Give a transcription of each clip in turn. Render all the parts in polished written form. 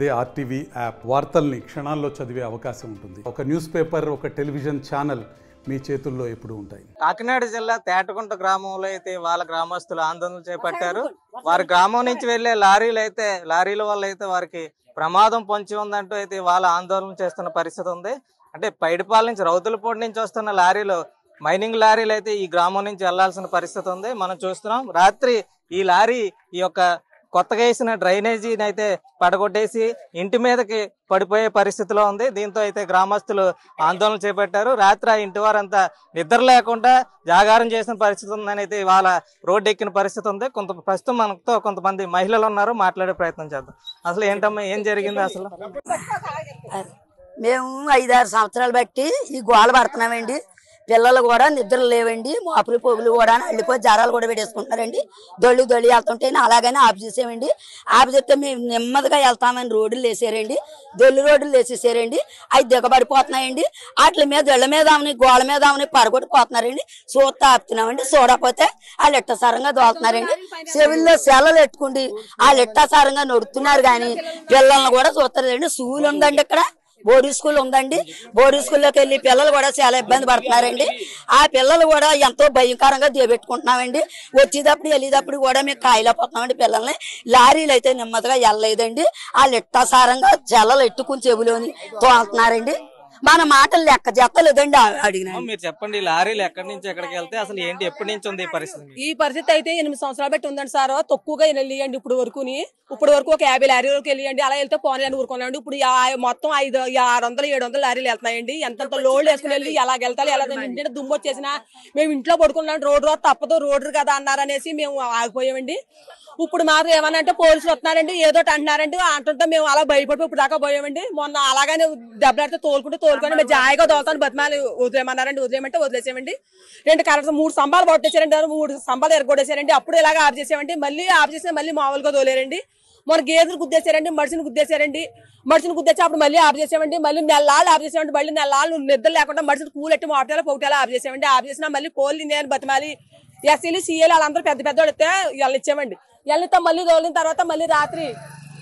అదే RTV app వార్తల్ని క్షణాల్లో చదివే అవకాశం ఉంటుంది. ఒక న్యూస్ పేపర్, ఒక టెలివిజన్ ఛానల్ మీ చేతుల్లో ఎప్పుడు ఉంటాయి. కాకినాడ జిల్లా తేటకుంట గ్రామంలో అయితే వాళ్ళ గ్రామస్తులు ఆందోళన చేపట్టారు. వారి గ్రామం నుంచి వెళ్లే లారీల వల్ల అయితే వారికి ప్రమాదం పొంచి ఉందంటూ అయితే వాళ్ళ ఆందోళన చేస్తున్న పరిస్థితి ఉంది. అంటే పైడిపాల నుంచి రౌతులపూడి నుంచి వస్తున్న లారీలు, మైనింగ్ లారీలు అయితే ఈ గ్రామం నుంచి వెళ్లాల్సిన పరిస్థితి ఉంది. మనం చూస్తున్నాం, రాత్రి ఈ లారీ ఈ యొక్క కొత్తగా వేసిన డ్రైనేజీని అయితే పడగొట్టేసి ఇంటి మీదకి పడిపోయే పరిస్థితిలో ఉంది. దీంతో అయితే గ్రామస్తులు ఆందోళన చేపట్టారు. రాత్రి ఆ ఇంటి వారంతా నిద్ర లేకుండా జాగారం చేసిన పరిస్థితి ఉందని అయితే ఇవాళ రోడ్డు ఎక్కిన పరిస్థితి ఉంది. ప్రస్తుతం మనతో కొంతమంది మహిళలు ఉన్నారు, మాట్లాడే ప్రయత్నం చేద్దాం. అసలు ఏంటమ్మా, ఏం జరిగింది అసలు? మేము 5-6 సంవత్సరాలు బట్టి ఈ గోల పడుతున్నామండి. పిల్లలు కూడా నిద్ర లేవండి, మాపులు పొగులు కూడా వెళ్ళిపోయి జ్వరాలు కూడా పెట్టేసుకుంటున్నారండి. దొల్లి వెళ్తుంటే అలాగనే ఆఫ్ చేసామండి. ఆఫ్ చేస్తే మేము నెమ్మదిగా వెళ్తామని రోడ్లు వేసారండి, దొల్లి రోడ్లు వేసేసారండి. అవి దిగబడిపోతున్నాయండి. వాటి మీద ఇళ్ల మీద ఆమెని గోళ మీద ఆమెని పరగొట్టిపోతున్నారండి. చూస్తా ఆపుతున్నామండి. చూడకపోతే వాళ్ళు ఇట్టసారంగా దోలుతున్నారండి. చెవుల్లో సెలలు పెట్టుకుండి వాళ్ళు ఇట్టసారంగా నొడుతున్నారు. కానీ పిల్లల్ని కూడా చూస్తారండి. స్కూల్ ఉందండి, ఇక్కడ బోర్డింగ్ స్కూల్ ఉందండి. బోర్డింగ్ స్కూల్లోకి వెళ్ళి పిల్లలు కూడా చాలా ఇబ్బంది పడుతున్నారండి. ఆ పిల్లలు కూడా ఎంతో భయంకరంగా దిగబెట్టుకుంటున్నామండి. వచ్చేటప్పుడు వెళ్ళేటప్పుడు కూడా మేము కాయలేకపోతున్నామండి పిల్లల్ని. లారీలు అయితే నెమ్మదిగా వెళ్ళలేదండి. వాళ్ళు ఇట్టసారంగా జల్లలు ఎట్టుకుని చెవులోని తోలుతున్నారండి. మన మాటలు లెక్క చెప్పలేదండి. అడిగిన మీరు చెప్పండి, లారీలు ఎక్కడి నుంచి ఎక్కడికి వెళ్తే అసలు ఏంటి, ఎప్పటి నుంచి ఉంది ఈ పరిస్థితి? అయితే 8 సంవత్సరాలు బట్టి ఉందండి సార్. తక్కువగా వెళ్ళియండి ఇప్పుడు వరకు ఒక 50 లారీ వరకు వెళ్ళియండి. అలా వెళ్తే పోనీ అని ఊరుకోనండి. ఇప్పుడు మొత్తం 600-700 లారీలు వెళ్తున్నాయండి. ఎంతంత లోడ్ వేసుకుని వెళ్ళి ఎలా వెళ్తారు, ఎలా ఇంటి దుమ్ము వచ్చేసినా మేము ఇంట్లో పడుకున్నాం. రోడ్డు తప్పదు, రోడ్డు కదా అన్నారనేసి మేము ఆగిపోయామండి. ఇప్పుడు మాత్రం ఏమన్నా అంటే పోలీసులు వస్తున్నారండి, ఏదో అంటున్నారండి. అంటుంటే మేము అలా భయపడి ఇప్పుడు దాకా పోయామండి. మొన్న అలాగానే దెబ్బలాడితే తోలుకొని మేము జాయిగా దోలుతాను బతిమాలి వదిలేమన్నారండి. వదిలేమంటే వదిలేసామండి. 3 స్తంభాలు కొట్టేశారండి. 3 స్తంభాలు ఎరగొట్టేశారండి. అప్పుడు ఇలాగ ఆఫ్ చేసామండి. మళ్ళీ ఆఫ్ చేసి మళ్ళీ మామూలుగా తోలేరండి. మన గేదెలు గుద్దేశారండి, మనిషిని గుద్దేశారండి. మనిషిని గుద్దేసి అప్పుడు మళ్ళీ ఆఫ్ చేసామండి. మళ్ళీ నెలలు ఆఫ్ చేసామండి. మళ్ళీ నెలలు నిద్ర లేకుండా మనిషిని కూలెట్టి ఒకటేలా ఆఫ్ చేసామండి. ఆఫ్ చేసినా మళ్ళీ పోలీసు నేను బతిమాలి ఎస్సీలు సీఏలు వాళ్ళందరూ పెద్ద వస్తే వాళ్ళు ఇచ్చామండి. వెళ్ళితే మళ్ళీ తోలిన తర్వాత మళ్ళీ రాత్రి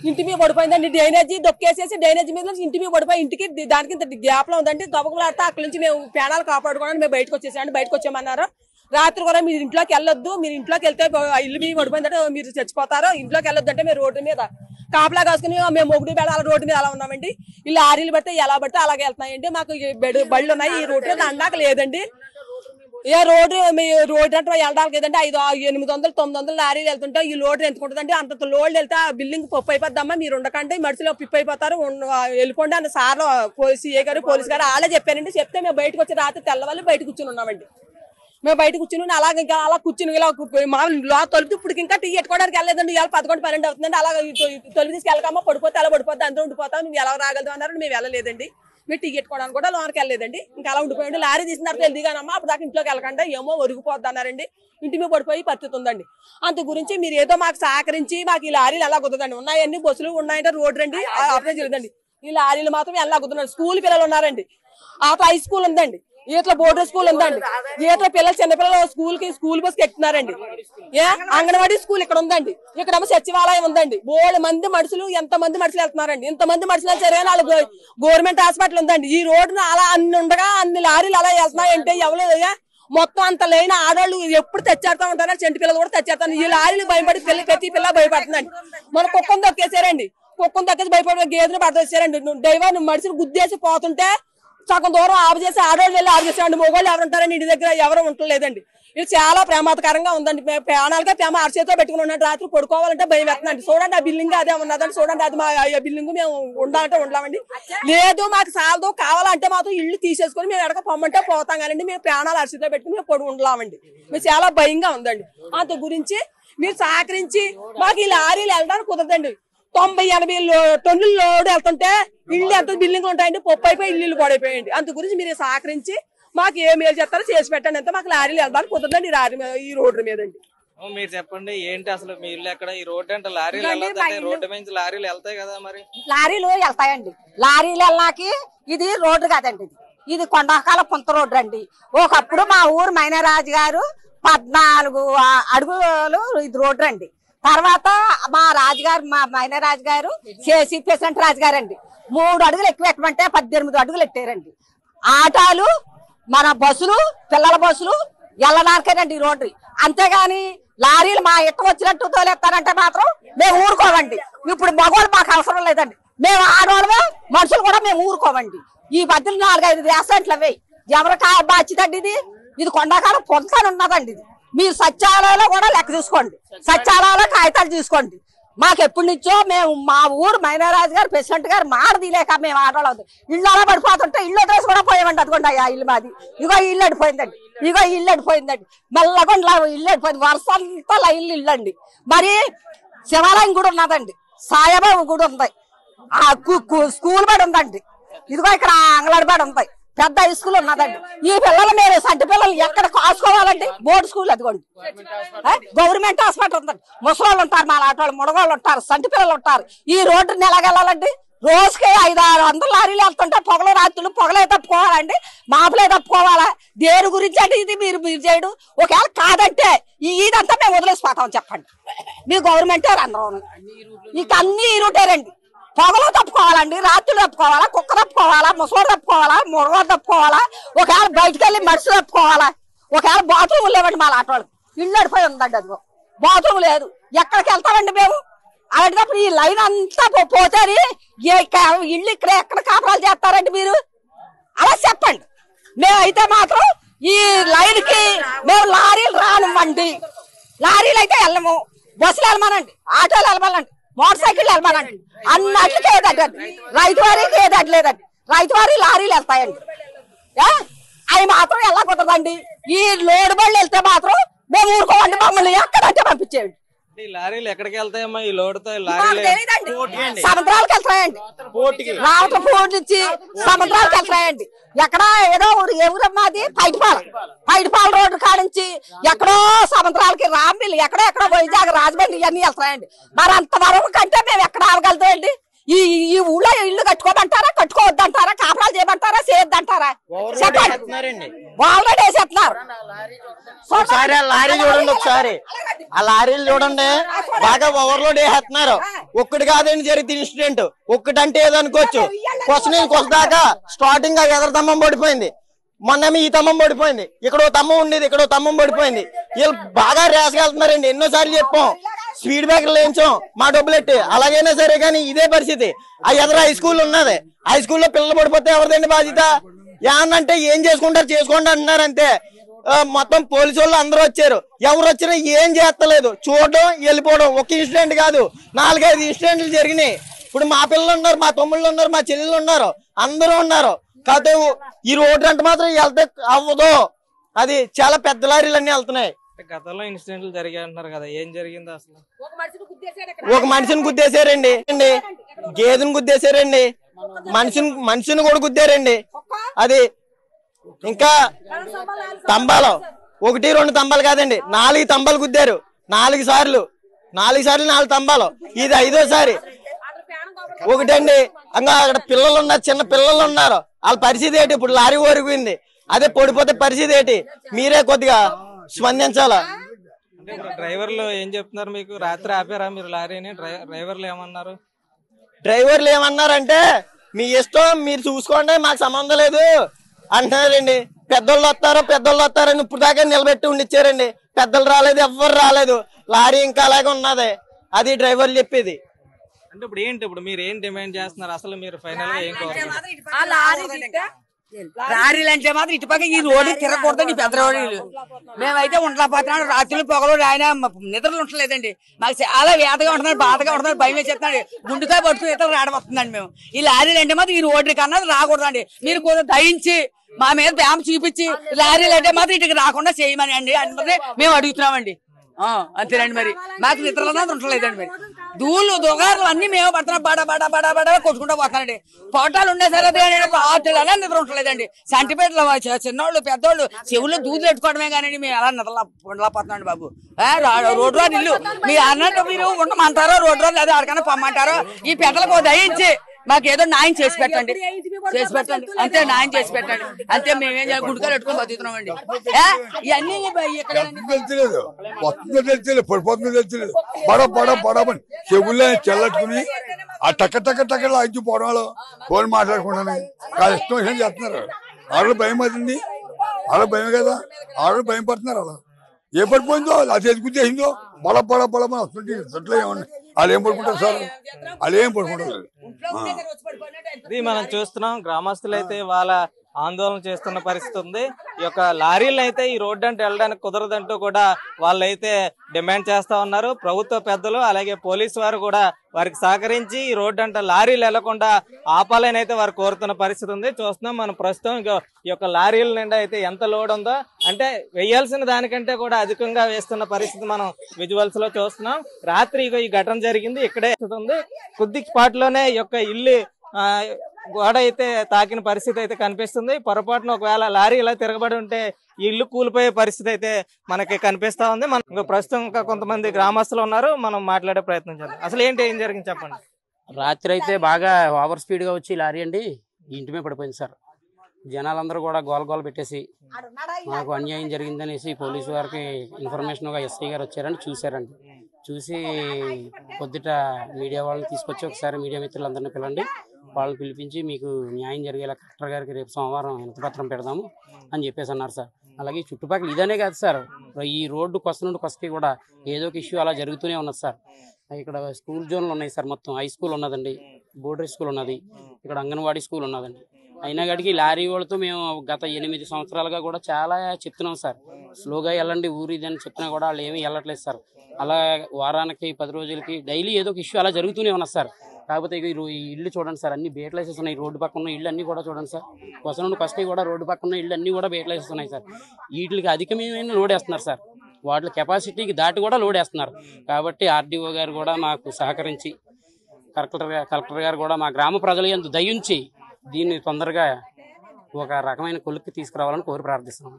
ఇంటి మీద పడిపోయిందండి. డ్రైనేజీ దొక్కేసేసి డ్రైనేజీ మీద ఇంటి మీద పడిపోయి ఇంటికి దానికి ఇంత గ్యాప్ లో ఉందండి. దొబకులాడితే అక్కడి నుంచి మేము ప్రాణాలు కాపాడుకోవడానికి మేము బయటకు వచ్చేసామండి. బయటకు వచ్చామన్నారు. రాత్రి కూడా మీరు ఇంట్లోకి వెళ్ళొద్దు, మీరు ఇంట్లోకి వెళ్తే ఇల్లు మీద పడిపోయిందంటే మీరు చచ్చిపోతారు, ఇంట్లోకి వెళ్ళొద్దు అంటే మేము రోడ్డు మీద కాపలా కాసుకుని మేము ఒకటి బెడ అలా రోడ్డు మీద అలా ఉన్నామండి. ఈ లారీలు పడితే ఎలా పడితే అలాగే వెళ్తున్నాయండి. మాకు బళ్ళు ఉన్నాయి. ఈ రోడ్డు మీద అండాక లేదండి. రోడ్డు అంటే వెళ్ళడానికి లేదంటే 500-800-900 లారీలు వెళ్తుంటే ఈ లోడ్ ఎంతుకుంటుందండి. అంత లోడ్ వెళ్తే ఆ బిల్డింగ్ పప్పు అయిపోద్దమ్మా, మీరు ఉండకండి, మనుషులు పిప్పు అయిపోతారు, వెళ్ళిపోండి అని సార్లు సీఏ గారు పోలీసు గారు వాళ్ళే చెప్పారండి. చెప్తే మేము బయటకు వచ్చి రాత్రి తెల్లవాళ్ళు బయట కూర్చుని ఉన్నామండి. మేము బయట కూర్చుని అలాగే ఇంకా అలా కూర్చుని ఇలా మామూలు తొలిపి ఇప్పుడు ఇంకా టీ ఎట్టుకోవడానికి వెళ్ళలేదండి. ఇవాళ 11-12 అవుతుందండి. అలా తొలిపి తీసుకెళ్ళకమ్మా, పడిపోతే అలా పడిపోతే అందరూ ఉండిపోతాం, నువ్వు ఎలా రాగలదు అన్నారు. మేము వెళ్ళలేదండి. మీరు టీ ఎట్టుకోవడానికి కూడా లోనకి వెళ్ళలేదండి. ఇంకా అలా ఉండిపోయండి. లారీ తీసిన తర్వాత వెళ్దిగానమ్మా, అప్పుడు దాకా ఇంట్లోకి వెళ్ళకండి, ఏమో ఒరిగిపోద్ది అన్నారండి. ఇంటి మీద పడిపోయి పరిస్థితి ఉందండి. అంత గురించి మీరు ఏదో మాకు సహకరించి మాకు ఈ లారీలు ఎలా కుదరదండి. ఉన్నాయన్ని బస్సులు ఉన్నాయంటే రోడ్డు రండి ఆపరేషన్ చేయదండి. ఈ లారీలు మాత్రం ఎలా కుదరదండి. స్కూల్ పిల్లలు ఉన్నారండి, హై స్కూల్ ఉందండి, ఈతల బోర్డర్ స్కూల్ ఉందండి. ఈతల పిల్లలు చిన్నపిల్లలు స్కూల్ బస్కి ఎక్కుతున్నారండి. అంగన్వాడీ స్కూల్ ఇక్కడ ఉందండి. ఇక్కడేమో సచివాలయం ఉందండి. 3 మంది మనుషులు, ఎంతమంది మనుషులు వెళ్తున్నారండి. ఇంతమంది మనుషులు సరే వాళ్ళు గవర్నమెంట్ హాస్పిటల్ ఉందండి. ఈ రోడ్డును అలా అన్ని ఉండగా అన్ని లారీలు అలా వెళ్తున్నాయంటే ఎవరు మొత్తం అంత లేని ఆడవాళ్ళు ఎప్పుడు తెచ్చేస్తా ఉంటారా, చెంటి పిల్లలు కూడా తెచ్చేస్తాను. ఈ లారీలు భయపడి ప్రతి పిల్ల భయపడుతుందండి. మన కుక్కను దొక్కేసారండి. కుక్కను దొక్కేసి భయపడి గేదెను పడదొచ్చారండి. డ్రైవర్ మనిషిని గుద్దేసి పోతుంటే సగం దూరం ఆపు చేసి ఆడవాళ్ళు వెళ్ళి ఆపు చేసామండి. మొగోళ్ళు ఎవరు ఉంటారండి, ఇంటి దగ్గర ఎవరు ఉండలేదండి. ఇది చాలా ప్రమాదకరంగా ఉందండి. ప్రాణాలుగా అరచేతో పెట్టుకుని ఉన్నాడు. రాత్రి పడుకోవాలంటే భయం వేస్తుందండి. చూడండి ఆ బిల్డింగ్ అదే ఉన్నదండి. చూడండి అది మా బిల్డింగ్. మేము ఉండాలంటే ఉండలేమండి. లేదు మాకు సాలదు కావాలంటే మాత్రం ఇల్లు తీసేసుకొని మేము ఎడక పొమ్మంటే పోతాం కానీ మేము ప్రాణాలు అరచేతో పెట్టుకుని మేము పొడి ఉండలేమండి. మేము చాలా భయంగా ఉందండి. అంత గురించి మీరు సహకరించి మాకు ఈ లారీలు వెళ్ళడానికి కుదరదండి. 90-80 టన్నులు లోడ్ వెళ్తుంటే ఇల్లు ఎంత బిల్డింగ్లు ఉంటాయండి, పప్పు అయిపోయి ఇల్లు పడైపోయాయండి. అందు గురించి మీరు సహకరించి మాకు ఏ మేలు చేస్తారో చేసి పెట్టండి. అంతే మాకు లారీలు వెళ్ళడానికి కుదరదండి ఈ రోడ్డు మీదండి. మీరు చెప్పండి, ఏంటి అసలు మీ ఇల్లు ఎక్కడ? ఈ రోడ్డు అంటే లారీలు వెళ్ళొద్దంటే రోడ్డు మీద లారీలు వెళ్తాయి కదా, మరి లారీలు వెళ్తాయండి. లారీలు వెళ్ళాకి ఇది రోడ్డు కాదండి, ఇది కొండకాల పుంత రోడ్డు అండి. ఒకప్పుడు మా ఊరు మైనరాజు గారు 14 అడుగులు ఇది రోడ్డు అండి. తర్వాత మా రాజుగారు మా మైనా రాజు గారు చేసి పెసెంట్ రాజు గారు అండి 3 అడుగులు ఎక్కువ ఎక్కమంటే 18 అడుగులు ఎట్టారండి. ఆటోలు మన బస్సులు పిల్లల బస్సులు వెళ్ళడానికేనండి ఈ రోడ్డు. అంతేగాని లారీలు మా ఇష్టం వచ్చినట్టు తోలేస్తారంటే మాత్రం మేము ఊరుకోమండి. ఇప్పుడు మగవాళ్ళు మాకు అవసరం లేదండి, మేము ఆడవాళ్ళమే మనుషులు కూడా మేము ఊరుకోమండి. ఈ మధ్యలో 4-5 యాక్సిడెంట్లు అవి ఎవరికి బాధ్యతండి ఇది కొండాకాలం పొందుతాను ఉన్నదండి. ఇది మీరు సత్యాలయంలో కూడా లెక్క తీసుకోండి, సత్యాలయంలో కాగితాలు తీసుకోండి. మాకు ఎప్పటి నుంచో మేము మా ఊరు మైనారాజు గారు ప్రెసిడెంట్ గారు మాట తీలేక మేము ఆడవాళ్ళు ఇల్లు అలా పడిపోతుంటే ఇల్లు వదిలేసి కూడా పోయామండి. అదిగోండి ఆ ఇల్లు మాది, ఇగో ఇల్లు అడిపోయిందండి, ఇగో ఇల్లు అడిపోయిందండి, మెల్లగొండ ఇల్లు అడిపోయింది. వరుసంతా లైన్లు ఇల్లు అండి. మరి శివాలయం గుడి ఉన్నదండి, సాయిబాబా గుడి ఉంది, ఆ స్కూల్ బడి ఉందండి, ఇదిగో ఇక్కడ అంగళాడి బడి ఉంది, పెద్ద హై స్కూల్ ఉన్నదండి. ఈ పిల్లలు మేము సంటి పిల్లలు ఎక్కడ కాసుకోవాలండి? బోర్డు స్కూల్ అదిగోండి, గవర్నమెంట్ హాస్పిటల్ ఉందండి. ముసలోళ్ళు ఉంటారు, మా ఆటోళ్ళు ముడగోళ్ళు ఉంటారు, సంటి పిల్లలు ఉంటారు. ఈ రోడ్డుని ఎలాగెళ్ళాలండి? రోజుకి 500-600 లారీలు వెళ్తుంటే పొగలు రాత్రులు పొగలే తప్పుకోవాలండి, మాపులే తప్పుకోవాలా? దేని గురించి అంటే ఇది మీరు చేయడం? ఒకవేళ కాదంటే ఇదంతా మేము వదిలేసిపోతాం చెప్పండి. మీ గవర్నమెంట్ అందరూ ఇక అన్ని రూటేరండి. పొగలు తప్పుకోవాలండి, రాత్రులు తప్పుకోవాలా, కుక్క తప్పుకోవాలా, ముసలు తప్పుకోవాలా, ముడగలు తప్పుకోవాలా, ఒకవేళ బయటకు వెళ్ళి మనుషులు తప్పుకోవాలా, ఒకవేళ బాత్రూమ్ లేవండి. మా ఆటోళ్ళకి ఇల్లు అడిపోయి ఉందండి, అదిగో బాత్రూమ్ లేదు. ఎక్కడికి వెళ్తామండి మేము? అలాంటప్పుడు ఈ లైన్ అంతా పోతే ఇల్లు ఇక్కడ ఎక్కడ కాపురాలు చేస్తారండి మీరు? అలా చెప్పండి. మేమైతే మాత్రం ఈ లైన్ కి మేము లారీలు రానివ్వండి, లారీలు అయితే వెళ్ళము, బస్సులు వెళ్ళమనండి, ఆటోలు వెళ్ళమనండి, మోటార్ సైకిల్ వెళ్ళమనండి, అన్నట్లకి ఏదండి రైతు వారికి ఏదట్లేదండి. రైతు వారి లారీలు వెళ్తాయండి, అవి మాత్రం ఎలా కుదరదండి. ఈ లోడు బళ్ళు వెళ్తే మాత్రం మేము ఊరుకోమండి, మమ్మల్ని ఎక్కడంటే పంపించేయండి. లారీలు ఎక్కడికి వెళ్తాయమ్మా ఈ లోడుతో? లారీలు సముద్రాలకు వెళ్తాయండి, రావటం పోటీ నుంచి సముద్రాలకు వెళ్తాయండి. ఎక్కడ ఏదో ఎవరమ్మా అది పైటిపాల రోడ్డు కాడించి ఎక్కడో సముద్రాలకి రాంబిల్ ఎక్కడో వైజాగ్ రాజమండ్రి ఇవన్నీ వెళ్తాయండి. మరి అంతవరకు కంటే మేము ఎక్కడ ఆగలుగుతామండి? ఈ ఊళ్ళో ఇల్లు కట్టుకోమంటారా, కట్టుకోవద్దంటారా, కాపురాలు చేయమంటారా, చేయొద్దంటారా? చెప్పండి. వాళ్ళు వేసేస్తున్నారు. ఒకసారి ఆ లారీ చూడండి, ఒకసారి ఆ లారీలు చూడండి, బాగా ఓవర్లోడ్ వేసేస్తున్నారు. ఒక్కటి కాదండి జరిగితే ఇన్సిడెంట్. ఒక్కటంటే ఏదనుకోవచ్చు, కొసదాకా స్టార్టింగ్ ఎదరు తమ్మం పడిపోయింది, మొన్న ఈ తమ్మం పడిపోయింది, ఇక్కడ తమ్మం ఉండేది, ఇక్కడ తమ్మం పడిపోయింది. వీళ్ళు బాగా రేసుగా వెళ్తున్నారండి. ఎన్నోసార్లు చెప్పాం స్పీడ్ బ్రేకర్లు వేయించాం మా డబ్బులెట్టి, అలాగైనా సరే కానీ ఇదే పరిస్థితి. ఆ ఎదురు హై స్కూల్ ఉన్నది, హై స్కూల్లో పిల్లలు పడిపోతే ఎవరిదండి బాధ్యత? ఏమన్నంటే ఏం చేసుకోండి అంటున్నారు అంతే. మొత్తం పోలీసు వాళ్ళు అందరూ వచ్చారు, ఎవరు వచ్చినా ఏం చేస్తలేదు, చూడడం వెళ్ళిపోవడం. ఒక ఇన్సిడెంట్ కాదు, 4-5 ఇన్సిడెంట్లు జరిగినాయి. ఇప్పుడు మా పిల్లలు ఉన్నారు, మా తమ్ముళ్ళు ఉన్నారు, మా చెల్లెళ్ళు ఉన్నారు, అందరూ ఉన్నారు. కాదు ఈ రోడ్డు అంటే మాత్రం వెళ్తే అవ్వదు, అది చాలా పెద్ద లారీలు అన్ని వెళ్తున్నాయి. గతంలో ఇన్సిడెంట్లు జరిగాయి అంటున్నారు కదా, ఏం జరిగింది అసలు? ఒక మనిషిని గుద్దేశారండి, గేదెని గుద్దేశారండి, మనిషిని కూడా గుద్దారండి. అది ఇంకా తంబాలు 1-2 తంబాలు కాదండి, 4 తంబాలు గుద్దారు. 4 సార్లు 4 తంబాలు, ఇది 5వ ఒకటండి. ఇంకా అక్కడ పిల్లలు ఉన్నారు, చిన్న పిల్లలు ఉన్నారు, వాళ్ళ పరిస్థితి ఏంటి? ఇప్పుడు లారీ ఓరిపోయింది, అదే పడిపోతే పరిస్థితి ఏంటి? మీరే కొద్దిగా స్పందించాలా. అంటే డ్రైవర్లు ఏం చెప్తున్నారు మీకు? రాత్రి ఆపారా మీరు లారీని? డ్రైవర్లు ఏమన్నారు? డ్రైవర్లు ఏమన్నారంటే మీ ఇష్టం, మీరు చూసుకోండి, మాకు సంబంధం లేదు అంటున్నారండి. పెద్దోళ్ళు వస్తారని ఇప్పుడు దాకా నిలబెట్టి ఉండిచ్చారండి. పెద్దలు రాలేదు, ఎవ్వరు రాలేదు, లారీ ఇంకా అలాగే ఉన్నది. అది డ్రైవర్లు చెప్పేది. అంటే ఇప్పుడు ఏంటి, ఇప్పుడు మీరు ఏం డిమాండ్ చేస్తున్నారు అసలు? మీరు ఫైనల్ గా ఏం కోరుతున్నారు? లారీలు అంటే మాత్రం ఇటుపక్క ఈ రోడ్డు తిరగకూడదండి, పెద్ద రోడ్లు. మేమైతే ఉండలేకపోతున్నాం, రాత్రులు పొగలు ఆయన నిద్రలు ఉండలేదండి. మాకు చాలా వేదగా ఉంటున్నారు, బాధగా ఉంటున్నారు, భయం వేసేస్తున్నాడు, గుండుకాయ పట్టుకుని ఇతరులు రాడబోతుందండి. మేము ఈ లారీలు అంటే మాత్రం ఈ రోడ్డు కన్నా రాకూడదండి. మీరు కొంచెం దయించి మా మీద ప్రేమ చూపించి లారీలు అంటే మాత్రం ఇటుకి రాకుండా చేయమని అండి అంటే మేము అడుగుతున్నామండి. అంతేనండి. మరి మాకు నిద్రలు అన్నది ఉండలేదండి. మరి దూళ్ళు దుగారులు అన్ని మేము పడుతున్నాం, బడ కొట్టుకుంటూ పోతున్నాండి. పోటాలు ఉండే సరే ఆటలు నిద్ర ఉండలేదండి. సంటిపేటలో చిన్నోళ్ళు పెద్దోళ్ళు చెవుల్లో దూదులు పెట్టుకోవడమే కానీ మేము ఎలా ఉండలేకపోతున్నాండి బాబు. రోడ్డు రోడ్ ఇల్లు మీరు అన్నట్టు మీరు ఉండమంటారో, రోడ్డు రోడ్ లేదా అక్కడికన్నా పొమ్మంటారో ఈ పెద్దలకు దయించి మాకేదో న్యాయం చేసి పెట్టండి అంతే, న్యాయం చేసి పెట్టండి అంతే. మేమేం గుడికాలు పెట్టుకొని బతుకుతున్నామండి. ఇవన్నీ తెలియదు, వస్తుందో తెలియదు, పడిపోతుందో తెలియదు. బడబని చెవుల్లో చెల్లట్టుకుని ఆ టక్క లాగించి పోవడంలో ఫోన్ మాట్లాడుకుంటాను కాదు ఇష్టం విషయం చేస్తున్నారు. ఆడలు భయం అవుతుంది, ఆడ భయం కదా, ఆడలు భయం పడుతున్నారు. అలా ఏ పడిపోయిందో అది ఎదుగుచేసిందో బడమని వస్తుంటే ఇట్లా ఏమన్నా వాళ్ళు ఏం పడుకుంటారు సార్, వాళ్ళు ఏం పడుకుంటారు. ఇది మనం చూస్తున్నాం. గ్రామస్తులు అయితే వాళ్ళ ఆందోళన చేస్తున్న పరిస్థితి ఉంది. ఈ యొక్క లారీలు అయితే ఈ రోడ్డు అంటే వెళ్ళడానికి కుదరదంటూ కూడా వాళ్ళైతే డిమాండ్ చేస్తా ఉన్నారు. ప్రభుత్వ పెద్దలు అలాగే పోలీసు వారు కూడా వారికి సహకరించి ఈ రోడ్డు అంటే లారీలు వెళ్లకుండా ఆపాలని అయితే వారు కోరుతున్న పరిస్థితి ఉంది. చూస్తున్నాం మనం ప్రస్తుతం ఈ యొక్క లారీల నిండా అయితే ఎంత లోడ్ ఉందో, అంటే వేయాల్సిన దానికంటే కూడా అధికంగా వేస్తున్న పరిస్థితి మనం విజువల్స్ లో చూస్తున్నాం. రాత్రి ఈ ఘటన జరిగింది ఇక్కడే ఉంది. కొద్ది స్పాట్లోనే ఈ యొక్క ఇల్లు గోడ అయితే తాకిన పరిస్థితి అయితే కనిపిస్తుంది. పొరపాటున ఒకవేళ లారీ ఇలా తిరగబడి ఉంటే ఈ ఇల్లు కూలిపోయే పరిస్థితి అయితే మనకి కనిపిస్తా ఉంది. మనం ప్రస్తుతం ఇంకా కొంతమంది గ్రామస్తులు ఉన్నారు, మనం మాట్లాడే ప్రయత్నం చేద్దాం. అసలు ఏం జరిగింది చెప్పండి. రాత్రి అయితే బాగా ఓవర్ స్పీడ్ గా వచ్చి లారీ అండి ఇంటి మీద పడిపోయింది సార్. జనాలందరూ కూడా గోల పెట్టేసి మాకు అన్యాయం జరిగిందనేసి పోలీసు వారికి ఇన్ఫర్మేషన్ గా ఎస్ఐ గారు వచ్చారని చూశారండి. చూసి పొద్దుట మీడియా వాళ్ళని తీసుకొచ్చి ఒకసారి మీడియా మిత్రులందరినీ పిలండి, వాళ్ళని పిలిపించి మీకు న్యాయం జరిగేలా కలెక్టర్ గారికి రేపు సోమవారం వినతిపత్రం పెడదాము అని చెప్పేసి అన్నారు సార్. అలాగే చుట్టుపక్కల ఇదనే కాదు సార్, ఈ రోడ్డు కొస్త నుండి కొస్తకి కూడా ఏదో ఒక ఇష్యూ అలా జరుగుతూనే ఉన్నది సార్. ఇక్కడ స్కూల్ జోన్లు ఉన్నాయి సార్, మొత్తం హై స్కూల్ ఉన్నదండి, బోర్డర్ స్కూల్ ఉన్నది, ఇక్కడ అంగన్వాడీ స్కూల్ ఉన్నదండి. అయినా గడికి లారీ వాళ్ళతో మేము గత 8 సంవత్సరాలుగా కూడా చాలా చెప్తున్నాం సార్, స్లోగా వెళ్ళండి ఊరు ఇదని చెప్పినా కూడా వాళ్ళు ఏమీ వెళ్ళట్లేదు సార్. అలా వారానికి 10 రోజులకి డైలీ ఏదో ఒక ఇష్యూ అలా జరుగుతూనే ఉన్నది సార్. కాకపోతే ఈ ఇల్లు చూడండి సార్, అన్ని బేట్లేసేసి ఉన్నాయి. రోడ్డు పక్కన ఉన్న ఇల్లు అన్ని కూడా చూడండి సార్, కొస నుండి కొస్తకి కూడా రోడ్డు పక్కన ఉన్న ఇల్లు అన్ని కూడా బేట్లేసేసి ఉన్నాయి సార్. వీటికి అధికమైన లోడ్ వేస్తున్నారు సార్, వాటి కెపాసిటీకి దాటి కూడా లోడ్ వేస్తున్నారు. కాబట్టి ఆర్డీఓ గారు కూడా మాకు సహకరించి కలెక్టర్ గారు కూడా మా గ్రామ ప్రజల యందు దయించి దీన్ని తొందరగా ఒక రకమైన కొలుక్కి తీసుకురావాలని కోరి ప్రార్థిస్తున్నాం.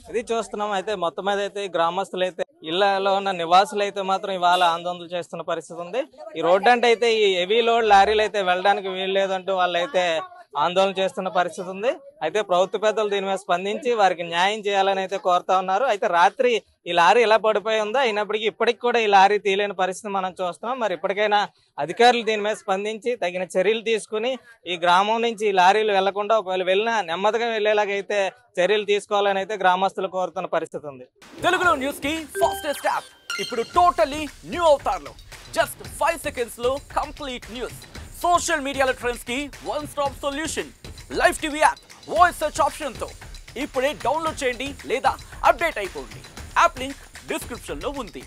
ఇది చూస్తున్నాం. అయితే మొత్తం మీద అయితే గ్రామస్తులు అయితే ఇళ్లలో ఉన్న నివాసులు అయితే మాత్రం ఇవాళ ఆందోళన చేస్తున్న పరిస్థితి ఉంది. ఈ రోడ్డు అంటే అయితే ఈ హెవీ లోడ్ లారీలు అయితే వెళ్ళడానికి వీల్లేదంటూ వాళ్ళు అయితే ఆందోళన చేస్తున్న పరిస్థితి ఉంది. అయితే ప్రభుత్వ పెద్దలు దీని మీద స్పందించి వారికి న్యాయం చేయాలని అయితే కోరుతా ఉన్నారు. అయితే రాత్రి ఈ లారీ ఎలా పడిపోయి ఉందో అయినప్పటికీ ఇప్పటికి కూడా ఈ లారీ తీయలేని పరిస్థితి మనం చూస్తున్నాం. మరి ఇప్పటికైనా అధికారులు దీని మీద స్పందించి తగిన చర్యలు తీసుకుని ఈ గ్రామం నుంచి ఈ లారీలు వెళ్లకుండా ఒకవేళ వెళ్ళినా నెమ్మదిగా వెళ్లేలాగైతే చర్యలు తీసుకోవాలని అయితే గ్రామస్తులు కోరుతున్న పరిస్థితి ఉంది. తెలుగులో న్యూస్ కి ఫాస్టెస్ట్ యాప్ ఇప్పుడు టోటల్లీ న్యూ అవతార్లో జస్ట్ 5 సెకండ్స్ లో కంప్లీట్ న్యూస్. సోషల్ మీడియాలో ట్రెండ్స్ కి one stop solution. Live TV app voice search option తో ఇప్పుడే డౌన్లోడ్ చేయండి లేదా అప్డేట్ అయిపోండి. యాప్ లింక్ డిస్క్రిప్షన్ లో ఉంది.